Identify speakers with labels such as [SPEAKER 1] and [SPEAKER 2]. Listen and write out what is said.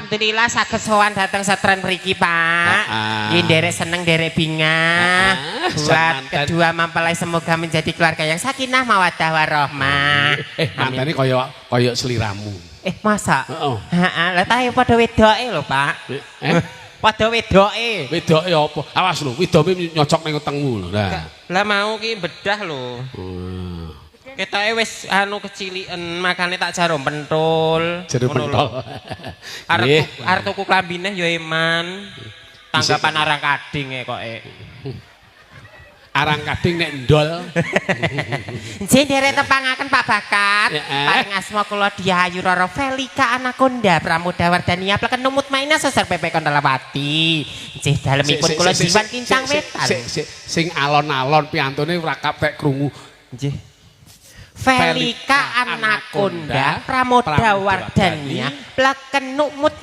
[SPEAKER 1] Alhamdulillah saged sowan dateng Setren mriki, Pak. Nggih nderek seneng nderek bingah. Buat kedua mempelai semoga menjadi keluarga yang sakinah mawaddah warahmah.
[SPEAKER 2] Mantene kaya sliramu.
[SPEAKER 1] Masa? Heeh. Lah ta padha wedoke lho, Pak. Padha wedoke.
[SPEAKER 2] Wedoke apa? Awas lho, wedome nyocok ning wetengmu lho.
[SPEAKER 1] Lah mau ki bedah lho. Ketoke wis keciliken makane tak jarum pentul.
[SPEAKER 2] Jarum pentul.
[SPEAKER 1] Arep tuku klambine ya eman. Tanggapan arang kading kok.
[SPEAKER 2] Arang kading nek ndol.
[SPEAKER 1] Nggih nderek tepangaken Pak Bakat. Paring asma kula Diayu Rara Velika Anakonda Pramodawardhania pleken numut maina sesar PP Kondalawati. Nggih dalemipun kula diwan kincang wetan.
[SPEAKER 2] Sing alon-alon piantune ora kapek krungu.
[SPEAKER 1] Nggih. Velika Anakonda Pramodawardhania pleken numut